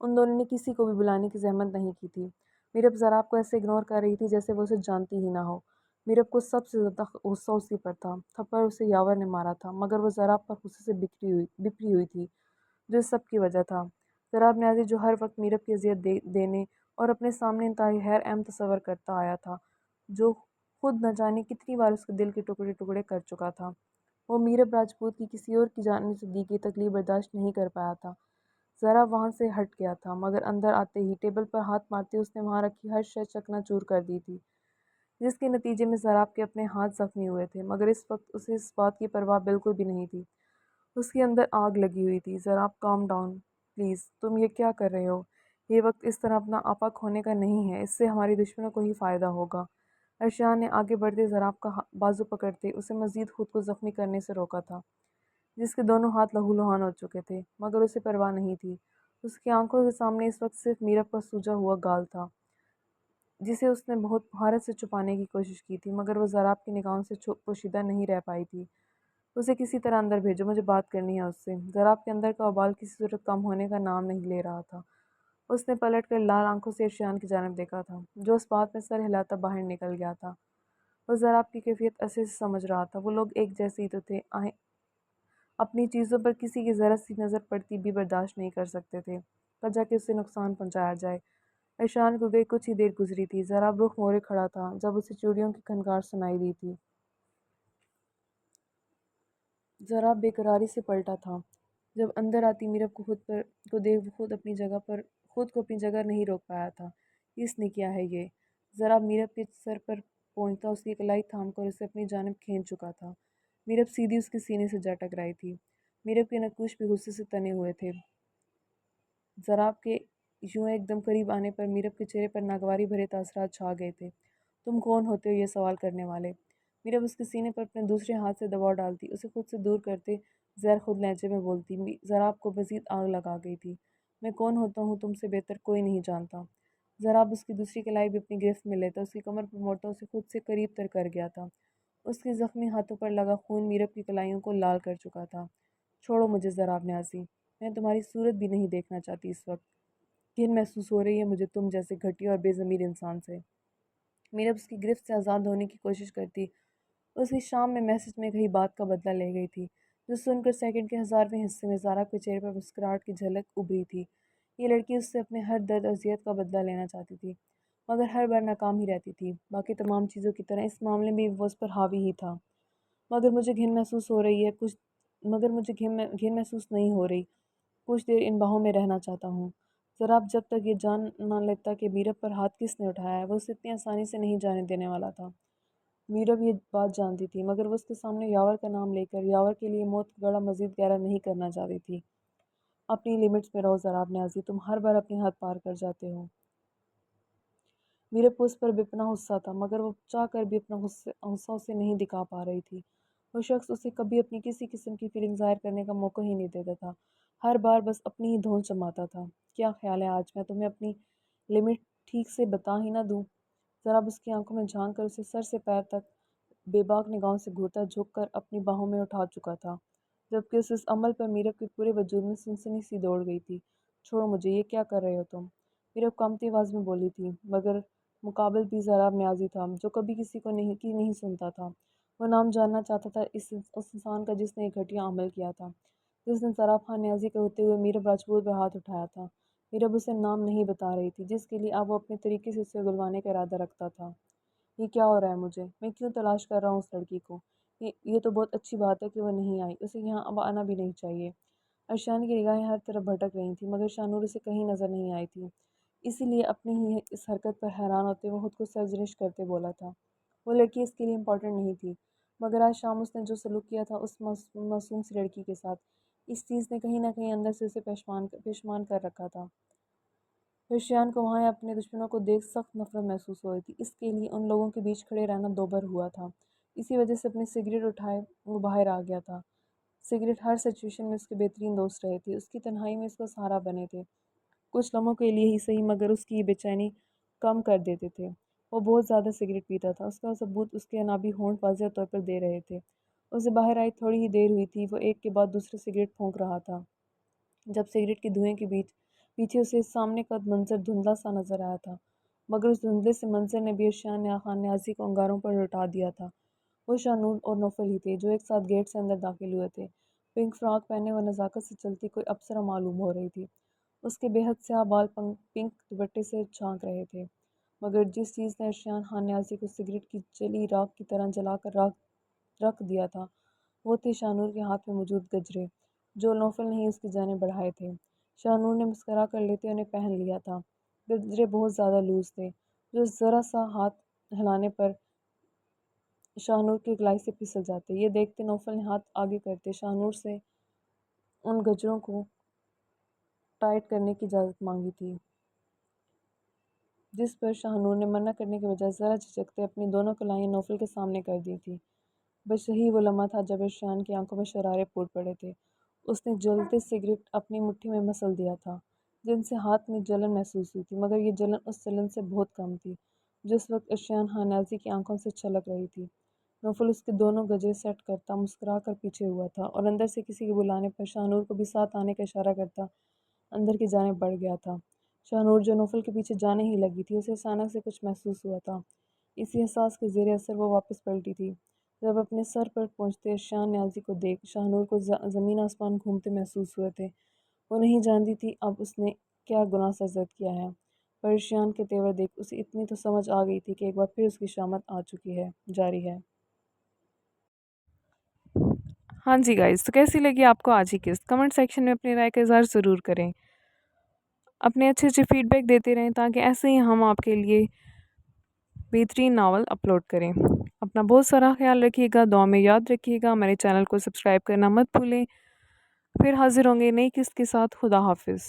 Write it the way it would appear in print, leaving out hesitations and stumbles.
ان دونوں نے کسی کو بھی بلانے کی زحمت نہیں کی تھی۔ میرب ضراب کو ایسے اگنور کر رہی تھی جیسے وہ اسے جانتی ہی نہ ہو۔ میرب کو سب سے زیادہ غصہ اسی پر تھا۔ تھپڑ اسے یاور نے مارا تھا، مگر وہ ضراب پر غصے سے بپری ہوئی تھی، جو اس سب کی وجہ تھا۔ ضراب نیازی جو ہر وقت میرب کی اذیت دینے اور اپنے سامنے انتہائی غیر اہم تصور کرتا آیا تھا، جو خود نہ جانے کتنی بار اس کے دل کے ٹکڑے ٹکڑے کر چکا تھا، وہ میرب راجپوت کی کسی اور کی جانب سے دی گئی تکلیف برداشت نہیں کر پایا تھا۔ ذرا وہاں سے ہٹ گیا تھا، مگر اندر آتے ہی ٹیبل پر ہاتھ مارتے اس نے وہاں رکھی ہر شے چکنا چور کر دی تھی، جس کے نتیجے میں ضراب کے اپنے ہاتھ زخمی ہوئے تھے، مگر اس وقت اسے اس بات کی پرواہ بالکل بھی نہیں تھی۔ اس کے اندر آگ لگی ہوئی تھی۔ ضراب کام ڈاؤن پلیز، تم یہ کیا کر رہے ہو؟ یہ وقت اس طرح اپنا آپا کھونے کا نہیں ہے، اس سے ہماری دشمنوں کو ہی فائدہ ہوگا۔ ارشیان نے آگے بڑھتے ضراب کا بازو پکڑتے اسے مزید خود کو زخمی کرنے سے روکا تھا، جس کے دونوں ہاتھ لہو لہان ہو چکے تھے، مگر اسے پرواہ نہیں تھی۔ اس کی آنکھوں کے سامنے اس وقت صرف میرب کا سوجا ہوا گال تھا، جسے اس نے بہت مہارت سے چھپانے کی کوشش کی تھی، مگر وہ ضراب کی نگاہوں سے پوشیدہ نہیں رہ پائی تھی۔ اسے کسی طرح اندر بھیجو، مجھے بات کرنی ہے اس سے۔ ضراب کے اندر کا ابال کسی صورت کم ہونے کا نام نہیں لے رہا تھا۔ اس نے پلٹ کر لال آنکھوں سے ارشیان کی جانب دیکھا تھا، جو اس بات میں سر ہلاتا باہر نکل گیا تھا۔ وہ ضراب کی کیفیت عرصے سے سمجھ رہا تھا، وہ لوگ ایک جیسے ہی تو تھے، اپنی چیزوں پر کسی کی ذرا سی نظر پڑتی بھی برداشت نہیں کر سکتے تھے، وجہ کہ اسے نقصان پہنچایا جائے۔ ارشیان کو گئے کچھ ہی دیر گزری تھی، ضراب رخ موڑے کھڑا تھا جب اسے چوڑیوں کی کھنکار سنائی دی تھی۔ ضراب بے قراری سے پلٹا تھا جب اندر آتی میرب کو دیکھ وہ خود کو اپنی جگہ نہیں روک پایا تھا۔ اس نے کیا ہے یہ؟ ضراب میرب کے سر پر پہنچتا اس کی کلائی تھام کر اسے اپنی جانب کھینچ چکا تھا۔ میرب سیدھی اس کے سینے سے جا ٹکرائی تھی۔ میرب کے نقوش بھی غصے سے تنے ہوئے تھے۔ ضراب کے یوں ایک دم قریب آنے پر میرب کے چہرے پر ناگواری بھرے تاثرات چھا گئے تھے۔ تم کون ہوتے ہو یہ سوال کرنے والے؟ میرب اس کے سینے پر اپنے دوسرے ہاتھ سے دباؤ ڈالتی، اسے خود سے دور کرتے زہر خود لہجے میں بولتی۔ ضراب کو مزید آگ لگا گئی تھی۔ میں کون ہوتا ہوں تم سے بہتر کوئی نہیں جانتا۔ ضراب اس کی دوسری کلائی بھی اپنی گرفت میں لیتا اس کی کمر پر موڑتا اسے خود سے قریب تر کر گیا تھا۔ اس کے زخمی ہاتھوں پر لگا خون میرب کی کلائیوں کو لال کر چکا تھا۔ چھوڑو مجھے ضراب نیازی، میں تمہاری صورت بھی نہیں دیکھنا چاہتی اس وقت۔ گھن محسوس ہو رہی ہے مجھے تم جیسے گھٹیا اور بے ضمیر انسان سے۔ میرب اس کی گرفت سے آزاد ہونے کی کوشش کرتی اس کی شام میں میسج میں کہی بات کا بدلہ لے گئی تھی، جو سن کر سیکنڈ کے 1000ویں حصے میں زارا کے چہرے پر مسکراہٹ کی جھلک ابھری تھی۔ یہ لڑکی اس سے اپنے ہر درد اور اذیت کا بدلہ لینا چاہتی تھی، مگر ہر بار ناکام ہی رہتی تھی۔ باقی تمام چیزوں کی طرح اس معاملے میں بھی وہ اس پر حاوی ہی تھا۔ مگر مجھے گھن محسوس ہو رہی ہے مگر مجھے گھن محسوس نہیں ہو رہی، کچھ دیر ان باہوں میں رہنا چاہتا ہوں۔ ضراب جب تک یہ جان نہ لیتا کہ میرب پر ہاتھ کس نے اٹھایا ہے، وہ اسے اتنی آسانی سے نہیں جانے دینے والا تھا۔ میرب یہ بات جانتی تھی، مگر وہ اس کے سامنے یاور کا نام لے کر یاور کے لیے موت کا گڑھا مزید گہرا نہیں کرنا چاہتی تھی۔ اپنی لیمٹس میں رہو ضراب نیازی، تم ہر بار اپنی حد پار کر جاتے ہو۔ میرب کو اس پر بے پناہ غصہ تھا، مگر وہ چاہ کر بھی اپنا غصہ اسے نہیں دکھا پا رہی تھی۔ وہ شخص اسے کبھی اپنی کسی قسم کی فیلنگ ظاہر کرنے کا موقع ہی نہیں دیتا تھا، ہر بار بس اپنی ہی دھون چماتا تھا۔ کیا خیال ہے آج میں تمہیں اپنی لمٹ ٹھیک سے بتا ہی نہ دوں؟ ضراب اس کی آنکھوں میں جھانک کر اسے سر سے پیر تک بے باک نگاہوں سے گھورتا جھک کر اپنی باہوں میں اٹھا چکا تھا، جبکہ اس عمل پر میرب کے پورے وجود میں سنسنی سی دوڑ گئی تھی۔ چھوڑو مجھے، یہ کیا کر رہے ہو تم؟ میرب کانپتی آواز میں بولی تھی، مگر مقابل بھی ضراب نیازی تھا، جو کبھی کسی کو نہیں سنتا تھا۔ وہ نام جاننا چاہتا تھا اس انسان کا جس نے ایک گھٹیا عمل کیا تھا، جس نے ضراب خان نیازی کے ہوتے ہوئے میرب راجپوت پر ہاتھ اٹھایا تھا۔ میرب اسے نام نہیں بتا رہی تھی، جس کے لیے اب وہ اپنے طریقے سے اسے اگلوانے کا ارادہ رکھتا تھا۔ یہ کیا ہو رہا ہے مجھے؟ میں کیوں تلاش کر رہا ہوں اس لڑکی کو؟ یہ تو بہت اچھی بات ہے کہ وہ نہیں آئی، اسے یہاں اب آنا بھی نہیں چاہیے۔ ارشیان کی نگاہیں ہر طرف بھٹک رہی تھیں، مگر شاہنور اسے کہیں نظر نہیں آئی تھی، اسی لیے اپنی ہی اس حرکت پر حیران ہوتے وہ خود کو سرزنش کرتے بولا تھا۔ وہ لڑکی اس کے لیے امپورٹنٹ نہیں تھی، مگر آج شام اس نے جو سلوک کیا تھا اس معصوم سی لڑکی کے ساتھ، اس چیز نے کہیں نہ کہیں اندر سے اسے پشیمان کر رکھا تھا۔ ارشیان کو وہاں اپنے دشمنوں کو دیکھ سخت نفرت محسوس ہو رہی تھی، اس کے لیے ان لوگوں کے بیچ کھڑے رہنا دوبر ہوا تھا۔ اسی وجہ سے اپنی سگریٹ اٹھائے وہ باہر آ گیا تھا۔ سگریٹ ہر سچویشن میں اس کے بہترین دوست رہے تھے، اس کی تنہائی میں اس کا سہارا بنے تھے، کچھ لمحوں کے لیے ہی صحیح، مگر اس کی یہ بے چینی کم کر دیتے تھے۔ وہ بہت زیادہ سگریٹ پیتا تھا، اس کا ثبوت اس کے انابی ہونٹ واضح طور پر دے رہے تھے۔ اسے باہر آئے تھوڑی ہی دیر ہوئی تھی، وہ ایک کے بعد دوسرے سگریٹ پھونک رہا تھا، جب سگریٹ کے دھوئیں کے بیچ پیچھے اسے سامنے کا منظر دھندلا سا نظر آیا تھا، مگر اس دھندلے سے منظر نے بھی اشیاء خان نیازی کو انگاروں پر لٹا دیا تھا۔ وہ شاہنور اور نوفل ہی تھے جو ایک ساتھ گیٹ سے اندر داخل ہوئے تھے۔ پنک فراک پہنے وہ نزاکت سے چلتی کوئی اپسرا معلوم ہو رہی تھی۔ اس کے بے حد سیاہ بال پنک دوپٹے سے جھانک رہے تھے، مگر جس چیز نے اشیاء خان نیازی کو سگریٹ کی جلی راکھ کی طرح جلا کر رکھ دیا تھا وہ تھے شاہنور کے ہاتھ میں موجود گجرے، جو نوفل نے ہی اس کی جانب بڑھائے تھے۔ شاہنور نے مسکرا کر لیتے انہیں پہن لیا تھا۔ گجرے بہت زیادہ لوز تھے، جو ذرا سا ہاتھ ہلانے پر شاہنور کی کلائی سے پھسل جاتے۔ یہ دیکھتے نوفل نے ہاتھ آگے کرتے شاہنور سے ان گجروں کو ٹائٹ کرنے کی اجازت مانگی تھی، جس پر شاہنور نے منع کرنے کے بجائے ذرا جھجکتے اپنی دونوں کلائیں نوفل کے سامنے کر دی تھی۔ بس یہی وہ لمحہ تھا جب ارشیان کی آنکھوں میں شرارے پھوٹ پڑے تھے۔ اس نے جلتے سگریٹ اپنی مٹھی میں مسل دیا تھا، جن سے ہاتھ میں جلن محسوس ہوئی تھی، مگر یہ جلن اس جلن سے بہت کم تھی جو اس وقت ارشیان خان نیازی کی آنکھوں سے چھلک رہی تھی۔ نوفل اس کے دونوں گجرے سیٹ کرتا مسکرا کر پیچھے ہوا تھا اور اندر سے کسی کے بلانے پر شاہنور کو بھی ساتھ آنے کا اشارہ کرتا اندر کی جانب بڑھ گیا تھا۔ شاہنور جو نوفل کے پیچھے جانے ہی لگی تھی، اسے اچانک سے کچھ محسوس ہوا تھا۔ اسی احساس کے زیر اثر وہ واپس پلٹی تھی۔ جب اپنے سر پر پہنچتے ارشیاء نیازی کو دیکھ شاہنور کو زمین آسمان گھومتے محسوس ہوئے تھے۔ وہ نہیں جانتی تھی اب اس نے کیا گناہ سرزد کیا ہے، پر ارشیاء کے تیور دیکھ اسے اتنی تو سمجھ آ گئی تھی کہ ایک بار پھر اس کی شامت آ چکی ہے۔ جاری ہے۔ ہاں جی گائز، تو کیسی لگی آپ کو آج ہی قسط؟ کمنٹ سیکشن میں اپنی رائے کا اظہار ضرور کریں۔ اپنے اچھے فیڈ بیک دیتے رہیں تاکہ ایسے ہی ہم آپ کے لیے بہترین ناول اپلوڈ کریں۔ اپنا بہت سارا خیال رکھیے گا، دعا میں یاد رکھیے گا، ہمارے چینل کو سبسکرائب کرنا مت بھولیں۔ پھر حاضر ہوں گے نئی قسط کے ساتھ۔ خدا حافظ۔